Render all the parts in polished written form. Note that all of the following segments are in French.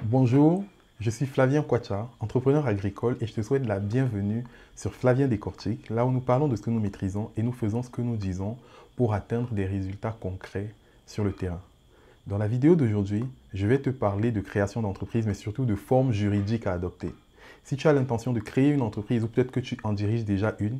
Bonjour, je suis Flavien Kwacha, entrepreneur agricole et je te souhaite la bienvenue sur Flavien Décortique, là où nous parlons de ce que nous maîtrisons et nous faisons ce que nous disons pour atteindre des résultats concrets sur le terrain. Dans la vidéo d'aujourd'hui, je vais te parler de création d'entreprise, mais surtout de formes juridiques à adopter. Si tu as l'intention de créer une entreprise ou peut-être que tu en diriges déjà une,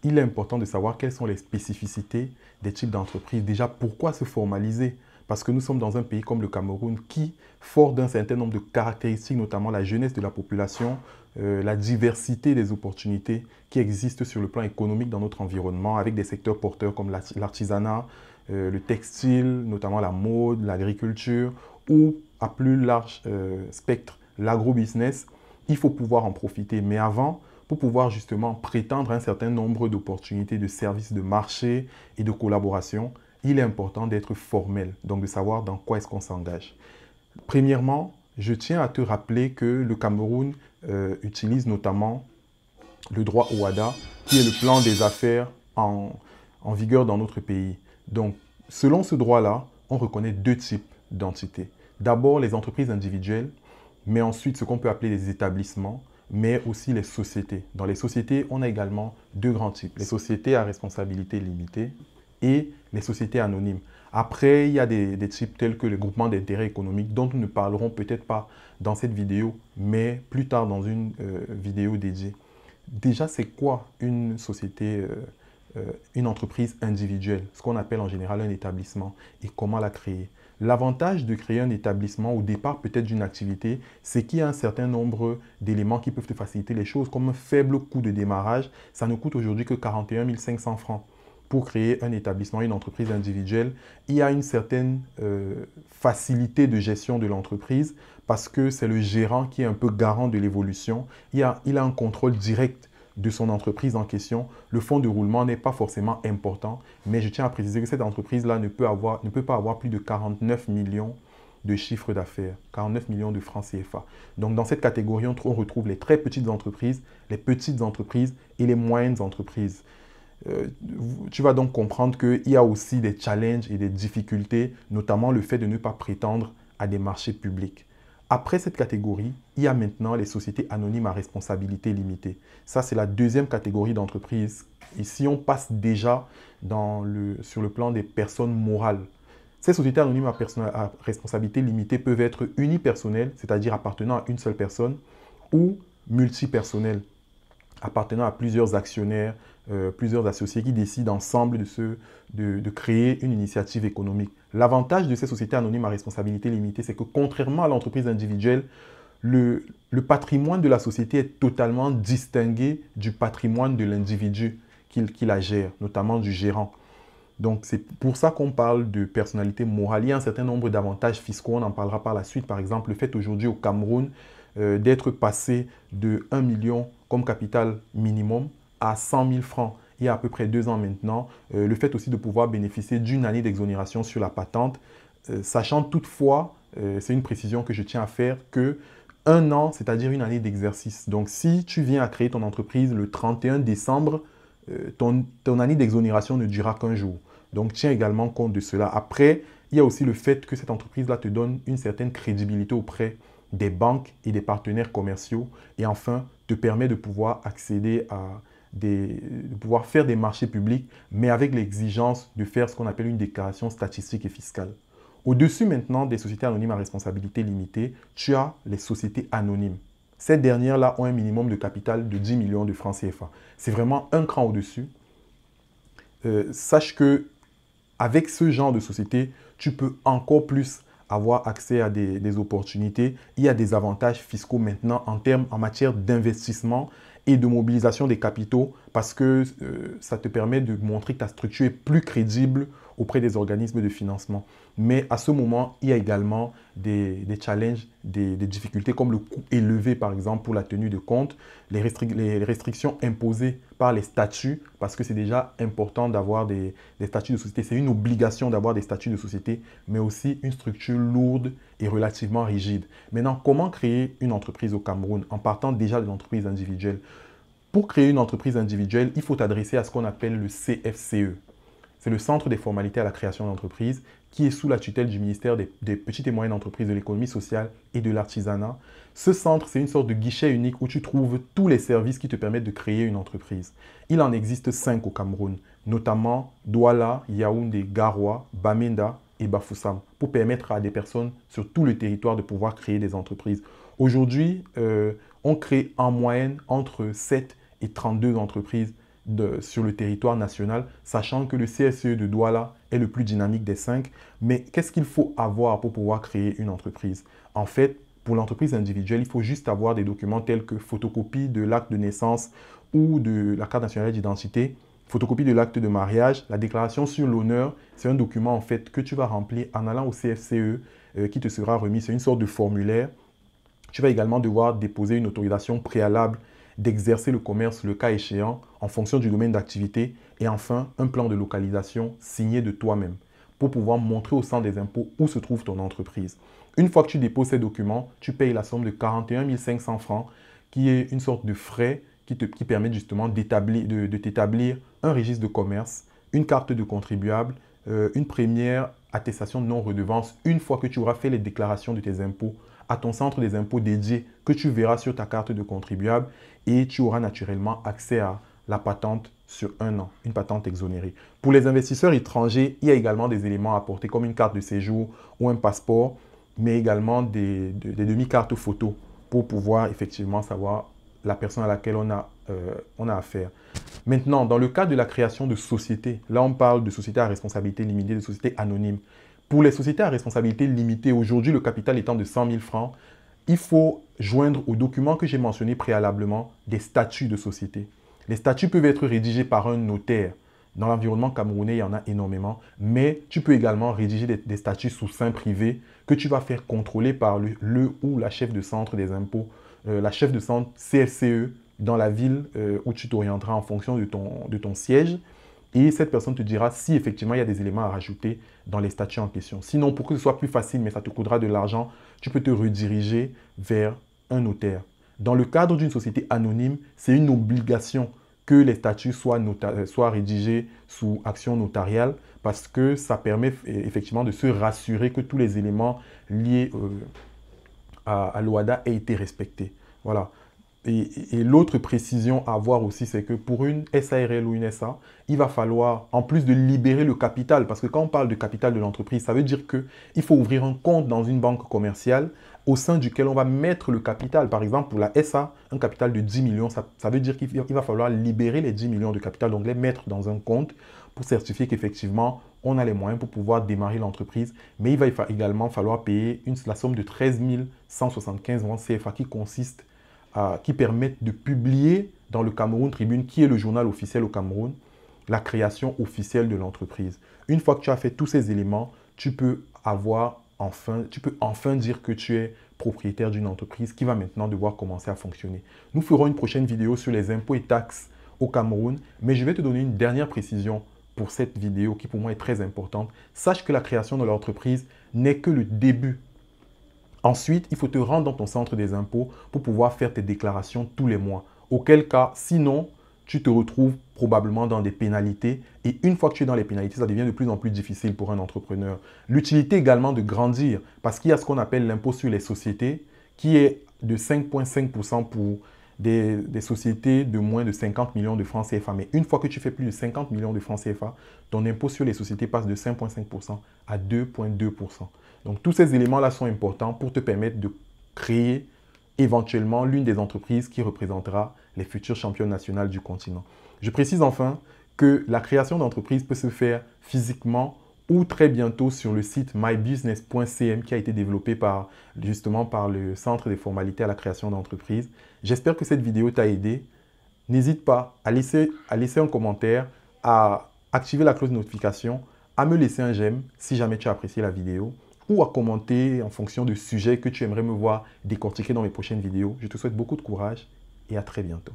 il est important de savoir quelles sont les spécificités des types d'entreprises. Déjà, pourquoi se formaliser? Parce que nous sommes dans un pays comme le Cameroun qui, fort d'un certain nombre de caractéristiques, notamment la jeunesse de la population, la diversité des opportunités qui existent sur le plan économique dans notre environnement, avec des secteurs porteurs comme l'artisanat, le textile, notamment la mode, l'agriculture, ou à plus large spectre, l'agro-business, il faut pouvoir en profiter. Mais avant, pour pouvoir justement prétendre un certain nombre d'opportunités de services de marché et de collaboration, il est important d'être formel, donc de savoir dans quoi est-ce qu'on s'engage. Premièrement, je tiens à te rappeler que le Cameroun utilise notamment le droit OHADA, qui est le plan des affaires en vigueur dans notre pays. Donc, selon ce droit-là, on reconnaît deux types d'entités. D'abord, les entreprises individuelles, mais ensuite ce qu'on peut appeler les établissements, mais aussi les sociétés. Dans les sociétés, on a également deux grands types. Les sociétés à responsabilité limitée et les sociétés anonymes. Après, il y a des types tels que les groupements d'intérêt économique dont nous ne parlerons peut-être pas dans cette vidéo, mais plus tard dans une vidéo dédiée. Déjà, c'est quoi une société, une entreprise individuelle, ce qu'on appelle en général un établissement, et comment la créer? L'avantage de créer un établissement au départ peut-être d'une activité, c'est qu'il y a un certain nombre d'éléments qui peuvent te faciliter les choses, comme un faible coût de démarrage. Ça ne coûte aujourd'hui que 41 500 francs. Pour créer un établissement, une entreprise individuelle, il y a une certaine facilité de gestion de l'entreprise parce que c'est le gérant qui est un peu garant de l'évolution. Il a un contrôle direct de son entreprise en question. Le fonds de roulement n'est pas forcément important, mais je tiens à préciser que cette entreprise-là ne peut pas avoir plus de 49 millions de chiffre d'affaires, 49 millions de francs CFA. Donc dans cette catégorie, on retrouve les très petites entreprises et les moyennes entreprises. Tu vas donc comprendre qu'il y a aussi des challenges et des difficultés, notamment le fait de ne pas prétendre à des marchés publics. Après cette catégorie, il y a maintenant les sociétés anonymes à responsabilité limitée. Ça, c'est la deuxième catégorie d'entreprises. Ici, on passe déjà sur le plan des personnes morales. Ces sociétés anonymes à responsabilité limitée peuvent être unipersonnelles, c'est-à-dire appartenant à une seule personne, ou multipersonnelles, appartenant à plusieurs actionnaires, plusieurs associés qui décident ensemble de créer une initiative économique. L'avantage de ces sociétés anonymes à responsabilité limitée, c'est que contrairement à l'entreprise individuelle, le patrimoine de la société est totalement distingué du patrimoine de l'individu qui la gère, notamment du gérant. Donc, c'est pour ça qu'on parle de personnalité morale. Il y a un certain nombre d'avantages fiscaux, on en parlera par la suite. Par exemple, le fait aujourd'hui au Cameroun d'être passé de 1 million comme capital minimum à 100 000 francs il y a à peu près 2 ans maintenant. Le fait aussi de pouvoir bénéficier d'une année d'exonération sur la patente, sachant toutefois, c'est une précision que je tiens à faire, que 1 an, c'est-à-dire une année d'exercice. Donc, si tu viens à créer ton entreprise le 31 décembre, ton année d'exonération ne durera qu'un jour. Donc, tiens également compte de cela. Après, il y a aussi le fait que cette entreprise-là te donne une certaine crédibilité auprès des banques et des partenaires commerciaux. Et enfin, te permet de pouvoir accéder à de pouvoir faire des marchés publics, mais avec l'exigence de faire ce qu'on appelle une déclaration statistique et fiscale. Au-dessus maintenant des sociétés anonymes à responsabilité limitée, tu as les sociétés anonymes. Ces dernières-là ont un minimum de capital de 10 millions de francs CFA. C'est vraiment un cran au-dessus. Sache que avec ce genre de société, tu peux encore plus avoir accès à des opportunités. Il y a des avantages fiscaux maintenant en matière d'investissement et de mobilisation des capitaux parce que ça te permet de montrer que ta structure est plus crédible auprès des organismes de financement. Mais à ce moment, il y a également des challenges, des difficultés comme le coût élevé, par exemple, pour la tenue de compte, les restrictions imposées par les statuts, parce que c'est déjà important d'avoir des statuts de société. C'est une obligation d'avoir des statuts de société, mais aussi une structure lourde et relativement rigide. Maintenant, comment créer une entreprise au Cameroun en partant déjà de l'entreprise individuelle? Pour créer une entreprise individuelle, il faut t'adresser à ce qu'on appelle le CFCE. C'est le Centre des formalités à la création d'entreprise qui est sous la tutelle du ministère des petites et moyennes entreprises, de l'économie sociale et de l'artisanat. Ce centre, c'est une sorte de guichet unique où tu trouves tous les services qui te permettent de créer une entreprise. Il en existe 5 au Cameroun, notamment Douala, Yaoundé, Garoua, Bamenda et Bafoussam, pour permettre à des personnes sur tout le territoire de pouvoir créer des entreprises. Aujourd'hui, on crée en moyenne entre 7 et 32 entreprises sur le territoire national, sachant que le CSE de Douala est le plus dynamique des 5. Mais qu'est-ce qu'il faut avoir pour pouvoir créer une entreprise? En fait, pour l'entreprise individuelle, il faut juste avoir des documents tels que photocopie de l'acte de naissance ou de la carte nationale d'identité, photocopie de l'acte de mariage, la déclaration sur l'honneur. C'est un document en fait que tu vas remplir en allant au CFCE qui te sera remis. C'est une sorte de formulaire. Tu vas également devoir déposer une autorisation préalable d'exercer le commerce le cas échéant en fonction du domaine d'activité et enfin un plan de localisation signé de toi-même pour pouvoir montrer au centre des impôts où se trouve ton entreprise. Une fois que tu déposes ces documents, tu payes la somme de 41 500 francs qui est une sorte de frais qui permet justement de t'établir un registre de commerce, une carte de contribuable, une première attestation de non-redevance une fois que tu auras fait les déclarations de tes impôts à ton centre des impôts dédié que tu verras sur ta carte de contribuable et tu auras naturellement accès à la patente sur 1 an, une patente exonérée. Pour les investisseurs étrangers, il y a également des éléments à apporter comme une carte de séjour ou un passeport, mais également des demi-cartes photo pour pouvoir effectivement savoir la personne à laquelle on a affaire. Maintenant, dans le cas de la création de sociétés, là on parle de sociétés à responsabilité limitée, de sociétés anonymes. Pour les sociétés à responsabilité limitée, aujourd'hui le capital étant de 100 000 francs, il faut joindre aux documents que j'ai mentionnés préalablement des statuts de société. Les statuts peuvent être rédigés par un notaire. Dans l'environnement camerounais, il y en a énormément, mais tu peux également rédiger des statuts sous seing privé que tu vas faire contrôler par le ou la chef de centre des impôts, la chef de centre CFCE dans la ville où tu t'orienteras en fonction de ton siège. Et cette personne te dira si effectivement il y a des éléments à rajouter dans les statuts en question. Sinon, pour que ce soit plus facile, mais ça te coûtera de l'argent, tu peux te rediriger vers un notaire. Dans le cadre d'une société anonyme, c'est une obligation que les statuts soient rédigés sous action notariale parce que ça permet effectivement de se rassurer que tous les éléments liés à l'OHADA aient été respectés. Voilà. Et l'autre précision à avoir aussi, c'est que pour une SARL ou une SA, il va falloir, en plus de libérer le capital, parce que quand on parle de capital de l'entreprise, ça veut dire qu'il faut ouvrir un compte dans une banque commerciale au sein duquel on va mettre le capital. Par exemple, pour la SA, un capital de 10 millions, ça veut dire qu'il va falloir libérer les 10 millions de capital, donc les mettre dans un compte pour certifier qu'effectivement, on a les moyens pour pouvoir démarrer l'entreprise. Mais il va également falloir payer la somme de 13 175 francs CFA qui permettent de publier dans le Cameroun Tribune, qui est le journal officiel au Cameroun, la création officielle de l'entreprise. Une fois que tu as fait tous ces éléments, tu peux enfin dire que tu es propriétaire d'une entreprise qui va maintenant devoir commencer à fonctionner. Nous ferons une prochaine vidéo sur les impôts et taxes au Cameroun, mais je vais te donner une dernière précision pour cette vidéo qui pour moi est très importante. Sache que la création de l'entreprise n'est que le début. Ensuite, il faut te rendre dans ton centre des impôts pour pouvoir faire tes déclarations tous les mois. Auquel cas, sinon, tu te retrouves probablement dans des pénalités. Et une fois que tu es dans les pénalités, ça devient de plus en plus difficile pour un entrepreneur. L'utilité également de grandir, parce qu'il y a ce qu'on appelle l'impôt sur les sociétés, qui est de 5,5% pour des sociétés de moins de 50 millions de francs CFA. Mais une fois que tu fais plus de 50 millions de francs CFA, ton impôt sur les sociétés passe de 5,5% à 2,2%. Donc, tous ces éléments-là sont importants pour te permettre de créer éventuellement l'une des entreprises qui représentera les futurs champions nationaux du continent. Je précise enfin que la création d'entreprise peut se faire physiquement ou très bientôt sur le site mybusiness.cm qui a été développé justement par le Centre des formalités à la création d'entreprise. J'espère que cette vidéo t'a aidé. N'hésite pas à laisser un commentaire, à activer la cloche de notification, à me laisser un j'aime si jamais tu as apprécié la vidéo ou à commenter en fonction du sujet que tu aimerais me voir décortiquer dans mes prochaines vidéos. Je te souhaite beaucoup de courage et à très bientôt.